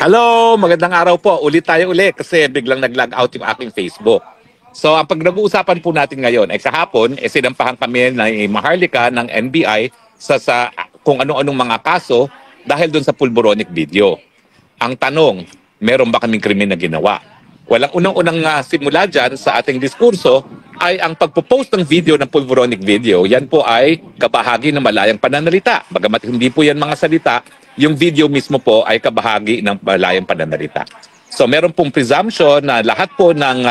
Hello, magandang araw po. Ulit tayo kasi biglang nag-log out yung aking Facebook. So, ang pag-uusapan po natin ngayon ay kahapon, sinampahan kami ng Maharlika ng NBI sa kung ano-anong mga kaso dahil doon sa pulboronic video. Ang tanong, meron ba kaming krimen na ginawa? Walang unang-unang simula dyan sa ating diskurso ay ang pagpo-post ng video ng pulboronic video. Yan po ay kabahagi ng malayang pananalita. Bagamat hindi po yan mga salita, yung video mismo po ay kabahagi ng malayang pananalita. So meron pong presumption na lahat po ng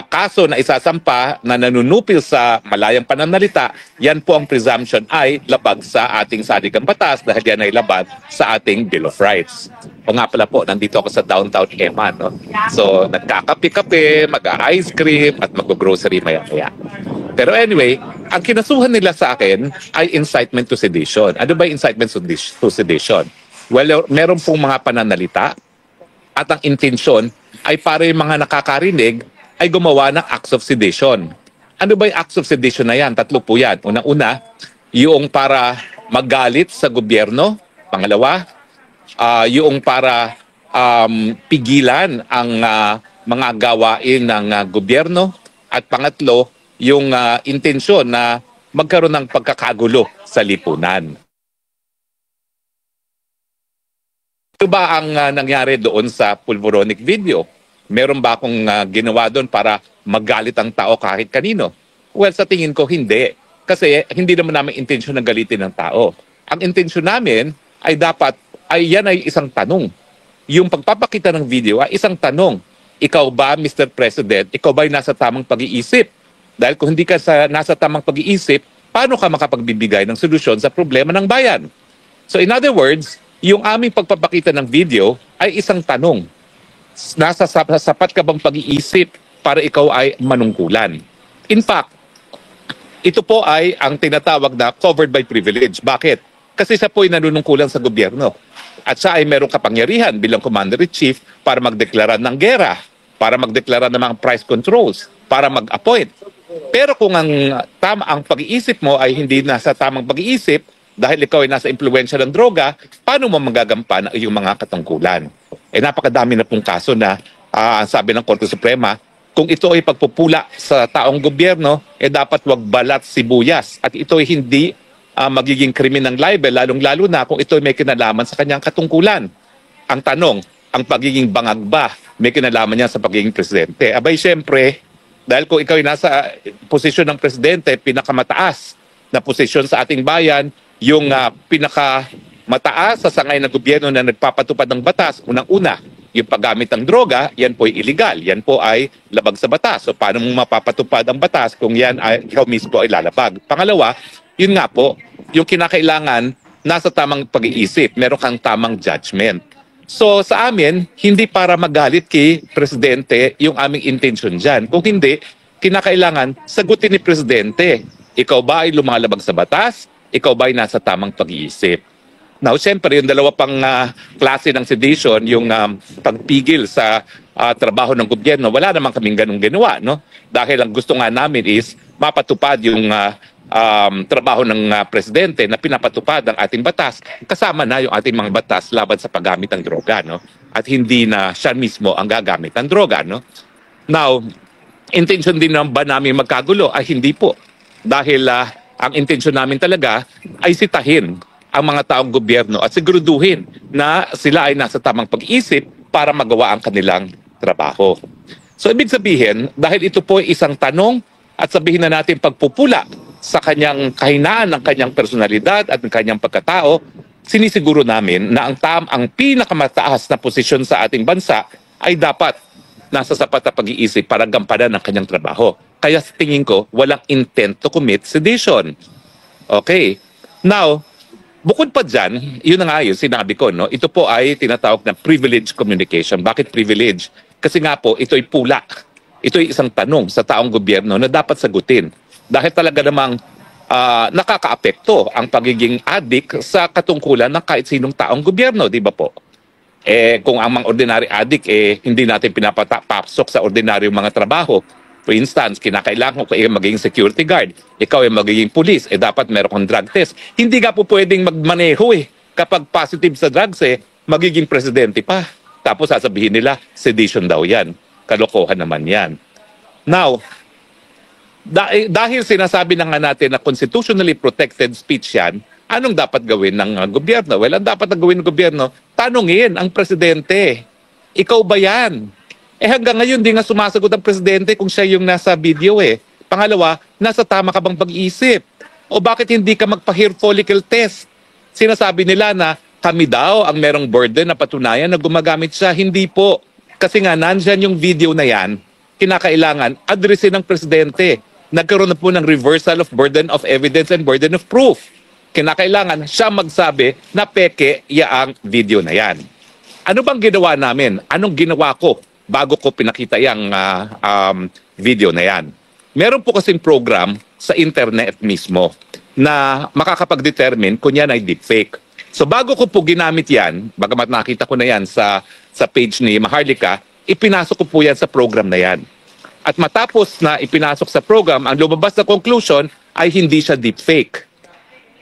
kaso na isasampa na nanunupil sa malayang pananalita, yan po ang presumption ay labag sa ating saligang batas dahil yan ay labag sa ating Bill of Rights. O nga pala po, nandito ako sa downtown Eman. No? So nagkakape-kape, mag-ice cream at mag-grocery maya-maya. Pero anyway, ang kinasuhan nila sa akin ay incitement to sedition. Ano ba incitement to sedition? Well, meron pong mga pananalita at ang intensyon ay para yung mga nakakarinig ay gumawa ng acts of sedition. Ano ba yung acts of sedition na yan? Tatlo po yan. Una-una, yung para magalit sa gobyerno. Pangalawa, yung para pigilan ang mga gawain ng gobyerno. At pangatlo, yung intensyon na magkaroon ng pagkakagulo sa lipunan. Ano ba ang nangyari doon sa pulboronic video? Meron ba akong ginawa doon para magalit ang tao kahit kanino? Well, sa tingin ko hindi. Kasi hindi naman namin intensyon na galitin ng tao. Ang intensyon namin ay dapat, yan ay isang tanong. Yung pagpapakita ng video ay isang tanong. Ikaw ba, Mr. President, ikaw ba ay nasa tamang pag-iisip? Dahil kung hindi ka nasa tamang pag-iisip, paano ka makapagbibigay ng solusyon sa problema ng bayan? So in other words, yung aming pagpapakita ng video ay isang tanong. Nasa sapat ka bang pag-iisip para ikaw ay manungkulan? In fact, ito po ay ang tinatawag na covered by privilege. Bakit? Kasi siya po ay nanunungkulan sa gobyerno. At siya ay merong kapangyarihan bilang Commander-in-Chief para magdeklara ng gera, para magdeklara ng mga price controls, para mag-appoint. Pero kung ang pag-iisip mo ay hindi nasa tamang pag-iisip, dahil ikaw ay nasa impluwensya ng droga, paano mo magagampan ang iyong mga katungkulan? Napakadami na pong kaso na sabi ng Korte Suprema, kung ito ay pagpupula sa taong gobyerno, dapat wag balat sibuyas. At ito ay hindi magiging krimen ng libel, lalong-lalo na kung ito ay may kinalaman sa kanyang katungkulan. Ang tanong, ang pagiging bangag ba may kinalaman niya sa pagiging presidente? Abay, syempre, dahil kung ikaw ay nasa posisyon ng presidente, pinakamataas na posisyon sa ating bayan, yung pinakamataas sa sangay ng gobyerno na nagpapatupad ng batas, unang-una, yung paggamit ng droga, yan po ay illegal. Yan po ay labag sa batas. So paano mo mapapatupad ang batas kung yan ay ikaw mismo ay lalabag? Pangalawa, yun nga po, yung kinakailangan nasa tamang pag-iisip, meron kang tamang judgment. So sa amin, hindi para magalit kay Presidente yung aming intention dyan. Kung hindi, kinakailangan sagutin ni Presidente. Ikaw ba ay lumalabag sa batas? Ikaw ba ay nasa tamang pag-iisip? Now, siyempre, yung dalawa pang klase ng sedition, yung pagpigil sa trabaho ng gobyerno, wala naman kaming ganung ginawa, no? Dahil ang gusto nga namin is mapatupad yung trabaho ng presidente na pinapatupad ang ating batas, kasama na yung ating mga batas laban sa paggamit ng droga, no? At hindi na siya mismo ang gagamit ng droga, no? Now, intention din ba namin magkagulo? Ay hindi po. Dahil ang intensyon namin talaga ay sitahin ang mga taong gobyerno at siguraduhin na sila ay nasa tamang pag-iisip para magawa ang kanilang trabaho. So ibig sabihin, dahil ito po ay isang tanong at sabihin na natin pagpupula sa kanyang kahinaan ng kanyang personalidad at ng kanyang pagkatao, sinisiguro namin na ang pinakamataas na posisyon sa ating bansa ay dapat nasa sapat na pag-iisip para gampanan ang kanyang trabaho. Kaya sa tingin ko, walang intent to commit sedition. Okay. Now, bukod pa dyan, yun na nga yun, sinabi ko, no? Ito po ay tinatawag na privilege communication. Bakit privilege? Kasi nga po, ito ay pula. Ito ay isang tanong sa taong gobyerno na dapat sagutin. Dahil talaga namang nakakaapekto ang pagiging addict sa katungkulan ng kahit sinong taong gobyerno, di ba po? Kung ang mga ordinary addict, hindi natin pinapapasok sa ordinaryong mga trabaho. For instance, kinakailangan ko magiging security guard, ikaw ay magiging police, dapat meron kang drug test. Hindi ka po pwedeng magmaneho kapag positive sa drugs, magiging presidente pa. Tapos sasabihin nila, sedition daw yan. Kalokohan naman yan. Now, dahil sinasabi na nga natin na constitutionally protected speech yan, anong dapat gawin ng gobyerno? Well, ang dapat na gawin ng gobyerno, tanungin ang presidente. Ikaw ba yan? Hanggang ngayon, di nga sumasagot ang presidente kung siya yung nasa video Pangalawa, nasa tama ka bang pag-iisip? O bakit hindi ka magpa-hair follicle test? Sinasabi nila na kami daw ang merong burden na patunayan na gumagamit siya. Hindi po. Kasi nga, nandyan yung video na yan, kinakailangan addressin ng presidente. Nagkaroon na po ng reversal of burden of evidence and burden of proof. Kinakailangan siya magsabi na peke yaang video na yan. Ano bang ginawa namin? Anong ginawa ko bago ko pinakita yung video na yan? Meron po kasing program sa internet mismo na makakapag-determine kung yan ay deepfake. So bago ko po ginamit yan, bagamat nakita ko na yan sa page ni Maharlika, ipinasok ko po yan sa program na yan. At matapos na ipinasok sa program, ang lumabas na conclusion ay hindi siya deepfake.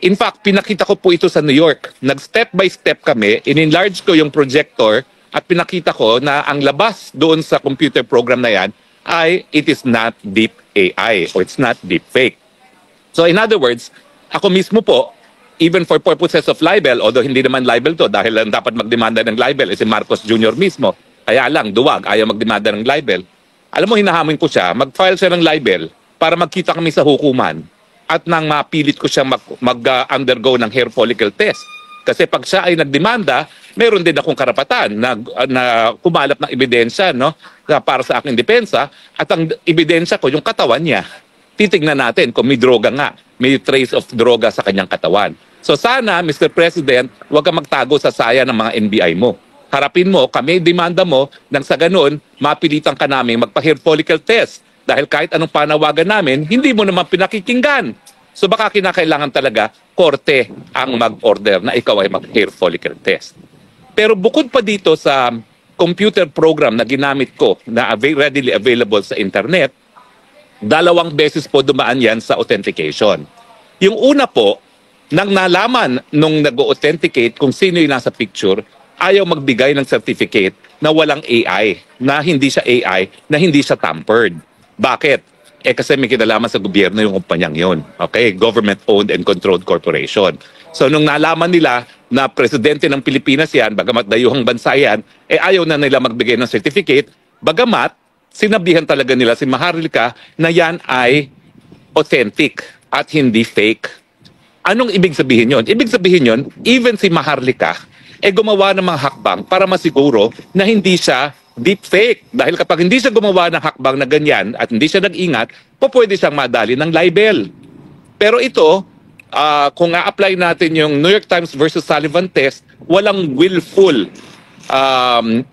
In fact, pinakita ko po ito sa New York. Nag-step by step kami, in-enlarge ko yung projector at pinakita ko na ang labas doon sa computer program na yan ay it is not deep AI or it's not deepfake. So in other words, ako mismo po, even for purposes of libel, although hindi naman libel to dahil ang dapat magdemanda ng libel si Marcos Jr. mismo, kaya lang, duwag, ayaw magdemanda ng libel. Alam mo, hinahamon ko siya, mag-file siya ng libel para magkita kami sa hukuman at nang mapilit ko siya mag-undergo ng hair follicle test. Kasi pag siya ay nagdemanda, meron din akong karapatan na kumalap ng ebidensya para sa aking depensa at ang ebidensya ko, yung katawan niya. Titignan natin kung may droga nga, may trace of droga sa kanyang katawan. So sana, Mr. President, huwag kang magtago sa saya ng mga NBI mo. Harapin mo, kami demanda mo, nang sa ganun, mapilitan ka namin magpa-hair follicle test. Dahil kahit anong panawagan namin, hindi mo naman pinakikinggan. So baka kinakailangan talaga, korte ang mag-order na ikaw ay mag-hair follicle test. Pero bukod pa dito sa computer program na ginamit ko na readily available sa internet, 2 beses po dumaan yan sa authentication. Yung una po, nang nalaman nung nag-authenticate kung sino yung nasa picture, ayaw magbigay ng certificate na walang AI, na hindi siya AI, na hindi siya tampered. Bakit? Kasi may kinalaman sa gobyerno yung kumpanyang yun. Okay? Government-owned and controlled corporation. So nung nalaman nila na presidente ng Pilipinas yan, bagamat dayuhang bansa yan, ayaw na nila magbigay ng certificate, bagamat sinabihan talaga nila si Maharlika na yan ay authentic at hindi fake. Anong ibig sabihin yon? Ibig sabihin yon, even si Maharlika, gumawa ng mga hakbang para masiguro na hindi siya deepfake. Dahil kapag hindi siya gumawa ng hakbang na ganyan at hindi siya nag-ingat, pwede siyang madali ng libel. Pero ito, kung a-apply natin yung New York Times versus Sullivan test, walang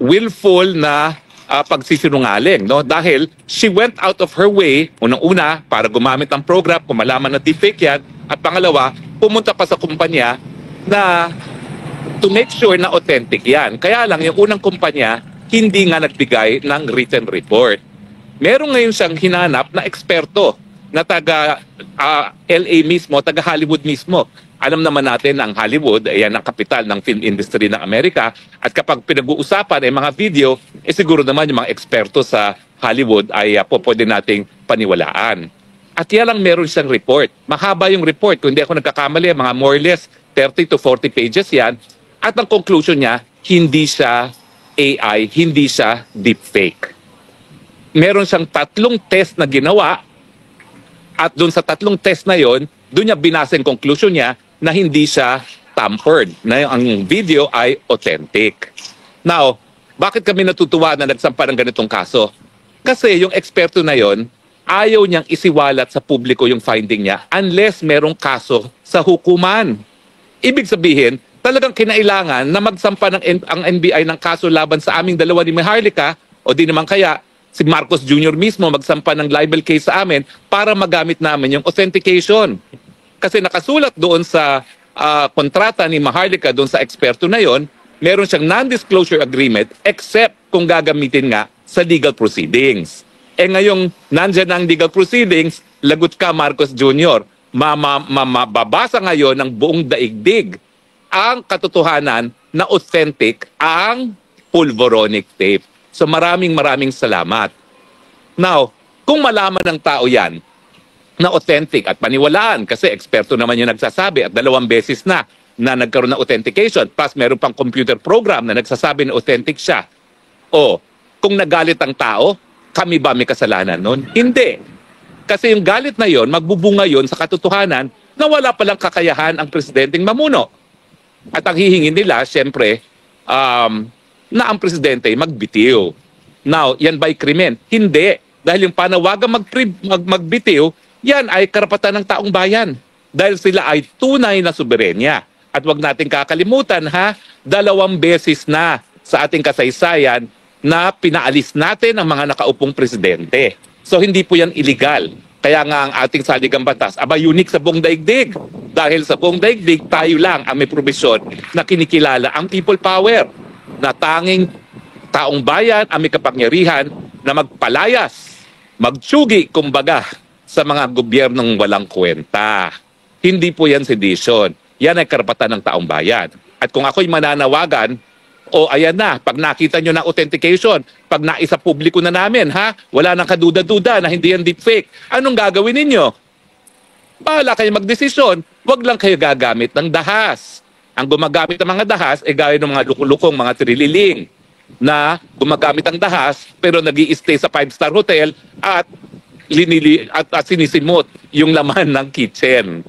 willful na pagsisinungaling. No? Dahil she went out of her way, unang-una, para gumamit ng program, kung malaman na deepfake yan, at pangalawa, pumunta pa sa kumpanya na to make sure na authentic yan. Kaya lang, yung unang kumpanya, hindi nga nagbigay ng written report. Meron ngayon siyang hinanap na eksperto na taga LA mismo, taga Hollywood mismo. Alam naman natin ang Hollywood, ayan ang kapital ng film industry ng Amerika. At kapag pinag-uusapan ay mga video, siguro naman yung mga eksperto sa Hollywood ay pwede nating paniwalaan. At yan lang meron siyang report. Mahaba yung report. Kung hindi ako nagkakamali, mga more or less 30 to 40 pages yan. At ang conclusion niya, hindi siya AI, hindi siya deepfake. Meron siyang 3 test na ginawa at doon sa 3 test na yon, doon niya binasa yung conclusion niya na hindi siya tampered, na ang video ay authentic. Now, bakit kami natutuwa na nagsampa ng ganitong kaso? Kasi yung eksperto na yon, ayaw niyang isiwalat sa publiko yung finding niya unless merong kaso sa hukuman. Ibig sabihin, talagang kinailangan na magsampa ang NBI ng kaso laban sa aming dalawa ni Maharlika o di naman kaya si Marcos Jr. mismo magsampa ng libel case sa amin para magamit namin yung authentication. Kasi nakasulat doon sa kontrata ni Maharlika doon sa eksperto na yon, meron siyang non-disclosure agreement except kung gagamitin nga sa legal proceedings. Ngayong nandyan ang legal proceedings, lagot ka Marcos Jr. Mababasa ngayon ng buong daigdig ang katotohanan na authentic ang pulvoronic tape. So maraming salamat. Now, kung malaman ng tao yan na authentic at paniwalaan, kasi eksperto naman yung nagsasabi at 2 beses na nagkaroon ng authentication, plus meron pang computer program na nagsasabi na authentic siya. O, kung nagalit ang tao, kami ba may kasalanan nun? Hindi. Kasi yung galit na yon, magbubunga yon sa katotohanan na wala palang kakayahan ang presidenteng mamuno. At ang hihingin nila, syempre, na ang presidente magbitiw. Now, yan ba'y krimen? Hindi. Dahil yung panawagang magbitiw, yan ay karapatan ng taong bayan. Dahil sila ay tunay na soberenya. At wag nating kakalimutan ha, 2 beses na sa ating kasaysayan na pinaalis natin ang mga nakaupong presidente. So hindi po yan illegal. Kaya nga ang ating saligang batas, unique sa buong daigdig. Dahil sa buong daigdig, tayo lang ang may probisyon na kinikilala ang people power. Na tanging taong bayan ang may kapangyarihan na magpalayas, magtsugi, kumbaga, sa mga gobyernong walang kwenta. Hindi po yan sedition. Yan ay karapatan ng taong bayan. At kung ako'y mananawagan, ayan na, pag nakita nyo ng authentication, pag naisa publiko na namin, wala nang kaduda-duda na hindi yan deepfake, anong gagawin ninyo? Bahala kayo magdesisyon, wag lang kayo gagamit ng dahas. Ang gumagamit ng mga dahas ay gaya ng mga lukulukong mga trililing na gumagamit ang dahas pero nag-i-stay sa 5-star hotel at sinisimot yung laman ng kitchen.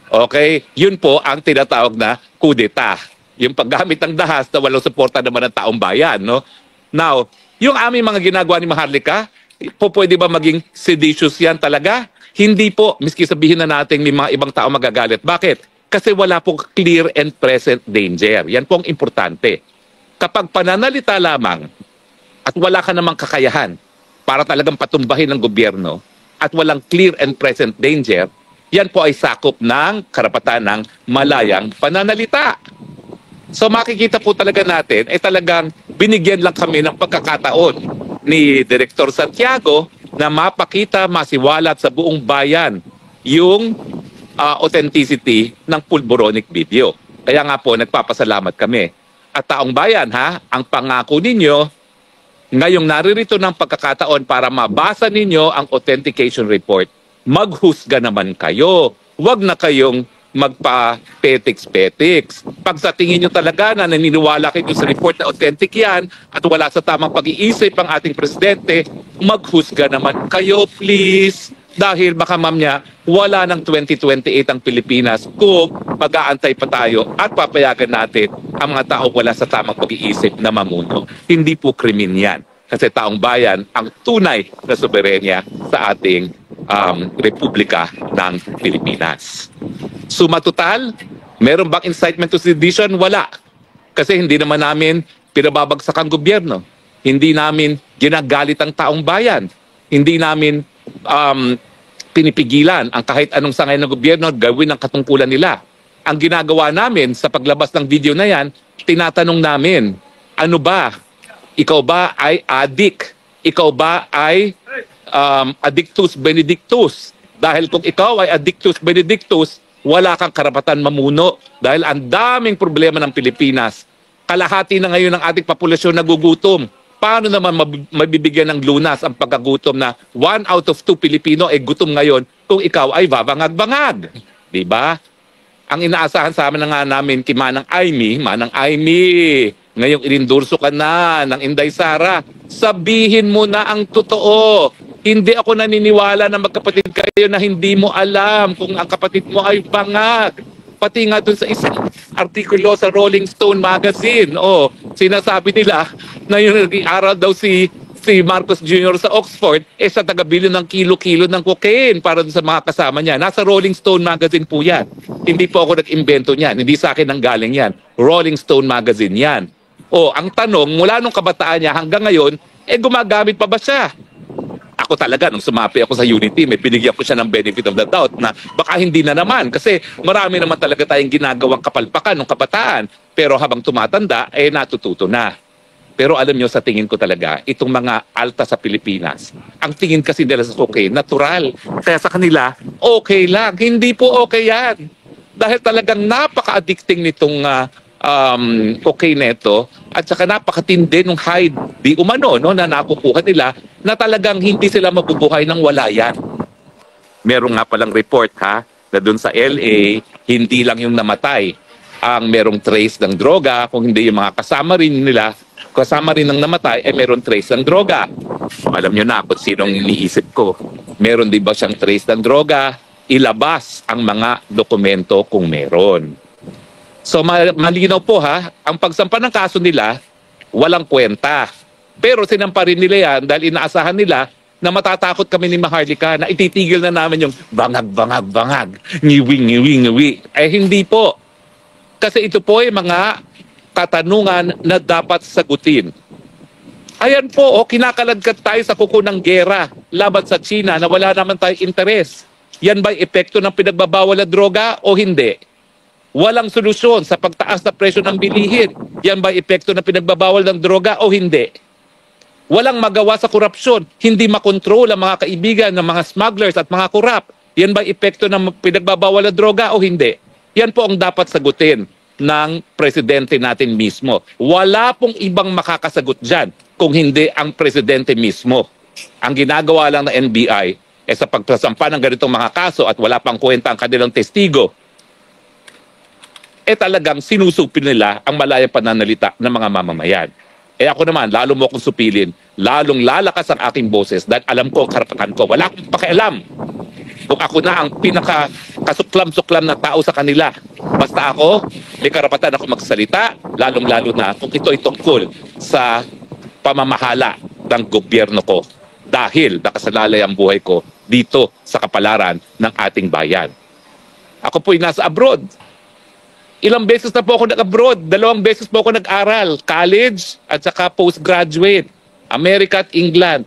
Okay? Yun po ang tinatawag na kudeta. Yung paggamit ng dahas na walang suporta naman ng taong bayan. No? Now, yung aming mga ginagawa ni Maharlika, pwede ba maging seditious yan talaga? Hindi po, miski sabihin na natin may mga ibang tao magagalit. Bakit? Kasi wala pong clear and present danger. Yan po ang importante. Kapag pananalita lamang at wala ka namang kakayahan para talagang patumbahin ng gobyerno at walang clear and present danger, yan po ay sakop ng karapatan ng malayang pananalita. So makikita po talaga natin, talagang binigyan lang kami ng pagkakataon ni Director Santiago na mapakita, masiwalat sa buong bayan yung authenticity ng pulboronic video. Kaya nga po, nagpapasalamat kami. At taong bayan, ang pangako ninyo, ngayong naririto ng pagkakataon para mabasa ninyo ang authentication report, maghusga naman kayo. Huwag na kayong magpa-petiks-petiks. Pag sa tingin nyo talaga na naniniwala kayo sa report na authentic yan at wala sa tamang pag-iisip ang ating presidente, maghusga naman kayo, please. Dahil baka mamya, wala ng 2028 ang Pilipinas kung mag-aantay pa tayo at papayagan natin ang mga tao wala sa tamang pag-iisip na mamuno. Hindi po krimen yan. Kasi taong bayan ang tunay na soberenya sa ating Republika ng Pilipinas. Suma total, meron bang incitement to sedition? Wala. Kasi hindi naman namin pinababagsak ang gobyerno. Hindi namin ginagalit ang taong bayan. Hindi namin pinipigilan ang kahit anong sangay ng gobyerno gawin ang katungkulan nila. Ang ginagawa namin sa paglabas ng video na yan, tinatanong namin, ano ba? Ikaw ba ay addict? Ikaw ba ay addictus benedictus? Dahil kung ikaw ay addictus benedictus, wala kang karapatan mamuno. Dahil ang daming problema ng Pilipinas. Kalahati na ngayon ng ating populasyon nagugutom. Paano naman mabibigyan ng lunas ang pagkagutom na 1 out of 2 Pilipino ay gutom ngayon kung ikaw ay babangag-bangag? Diba? Ang inaasahan sa amin na nga namin kay Manang Aimee, ngayong inindurso ka na ng Inday Sara, sabihin mo na ang totoo. Hindi ako naniniwala na magkapatid kayo na hindi mo alam kung ang kapatid mo ay bangag. Pati nga dun sa isang artikulo sa Rolling Stone magazine, sinasabi nila na yung nag-aaral daw si Marcos Jr. sa Oxford, sa taga-bilyo ng kilo-kilo ng cocaine para dun sa mga kasama niya. Nasa Rolling Stone magazine po yan. Hindi po ako nag-imbento niyan. Hindi sa akin ang galing yan. Rolling Stone magazine yan. Ang tanong, mula nung kabataan niya hanggang ngayon, gumagamit pa ba siya? Ako talaga, nung sumapi ako sa Unity, may binigyan ko siya ng benefit of the doubt na baka hindi na naman. Kasi marami naman talaga tayong ginagawang kapalpakan ng kabataan. Pero habang tumatanda, natututo na. Pero alam nyo, sa tingin ko talaga, itong mga alta sa Pilipinas, ang tingin kasi nila sa cocaine, natural. Kaya sa kanila, okay lang. Hindi po okay yan. Dahil talagang napaka-addicting nitong okay neto at saka napakatindi nung hide di umano no, na nakukuha nila na talagang hindi sila mabubuhay ng wala yan. Meron nga palang report ha na doon sa LA, hindi lang yung namatay ang merong trace ng droga, kung hindi yung mga kasama rin ng namatay, meron trace ng droga. Alam nyo na kung sinong iniisip ko. Meron din ba siyang trace ng droga? Ilabas ang mga dokumento kung meron. So malinaw po ha, ang pagsampa ng kaso nila, walang kwenta. Pero sinampa rin nila yan dahil inaasahan nila na matatakot kami ni Maharlika na ititigil na namin yung bangag, ngiwi. Hindi po. Kasi ito po ay mga katanungan na dapat sagutin. Ayan po, kinakaladkad tayo sa kuko ng gera laban sa China na wala naman tayong interes. Yan ba'y epekto ng pinagbabawal na droga o hindi? Walang solusyon sa pagtaas na presyo ng bilihin. Yan ba'y epekto ng pinagbabawal ng droga o hindi? Walang magawa sa korupsyon, hindi makontrol ang mga kaibigan ng mga smugglers at mga korap. Yan ba'y epekto ng pinagbabawal na droga o hindi? Yan po ang dapat sagutin ng presidente natin mismo. Wala pong ibang makakasagot dyan kung hindi ang presidente mismo. Ang ginagawa lang ng NBI sa pagsasampa ng ganitong mga kaso at wala pang kwenta ang kanilang testigo, talagang sinusupin nila ang malayang pananalita ng mga mamamayan. Ako naman, lalo mo akong supilin, lalong lalakas ang aking boses dahil alam ko ang karapatan ko. Wala akong pakialam kung ako na ang pinaka-kasuklam-suklam na tao sa kanila. Basta ako, may karapatan ako magsalita, lalong-lalo na kung ito ay tungkol sa pamamahala ng gobyerno ko dahil nakasalalay ang buhay ko dito sa kapalaran ng ating bayan. Ako po'y nasa abroad. Ilang beses na po ako nag-abroad. 2 beses po ako nag-aral. College at saka postgraduate. America at England.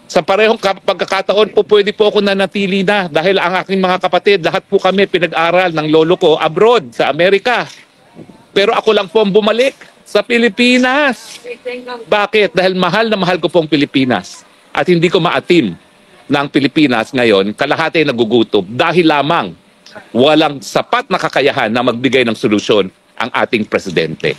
Sa parehong pagkakataon po pwede po ako nanatili na dahil ang aking mga kapatid, lahat po kami pinag-aral ng lolo ko abroad sa Amerika. Pero ako lang po ang bumalik sa Pilipinas. Bakit? Dahil mahal na mahal ko pong Pilipinas. At hindi ko maatim na ang Pilipinas ngayon, kalahati nagugutom dahil lamang walang sapat na kakayahan na magbigay ng solusyon ang ating presidente.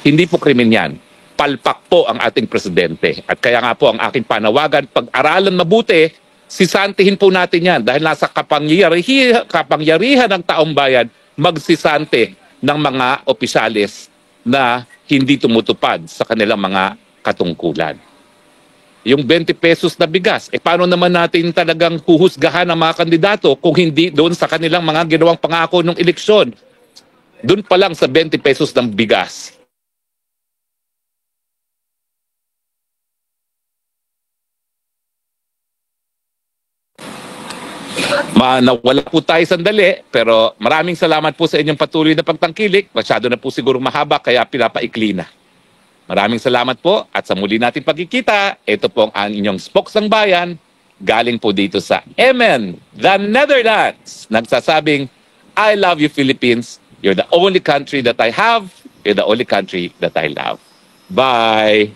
Hindi po krimen yan. Palpak po ang ating presidente. At kaya nga po ang aking panawagan, pag-aralan mabuti, sisantihin po natin yan dahil nasa kapangyarihan ng taong bayan magsisante ng mga opisyales na hindi tumutupad sa kanilang mga katungkulan. Yung 20 pesos na bigas, paano naman natin talagang huhusgahan ang mga kandidato kung hindi doon sa kanilang mga ginawang pangako ng eleksyon? Doon pa lang sa 20 pesos ng bigas. Nawala po tayo sandali, pero maraming salamat po sa inyong patuloy na pagtangkilik. Masyado na po siguro mahaba, kaya pinapaikli na. Maraming salamat po at sa muli nating pagkikita, ito po ang inyong Spoksang Bayan, galing po dito sa Emmen, the Netherlands. Nagsasabing, I love you Philippines, you're the only country that I have, you're the only country that I love. Bye!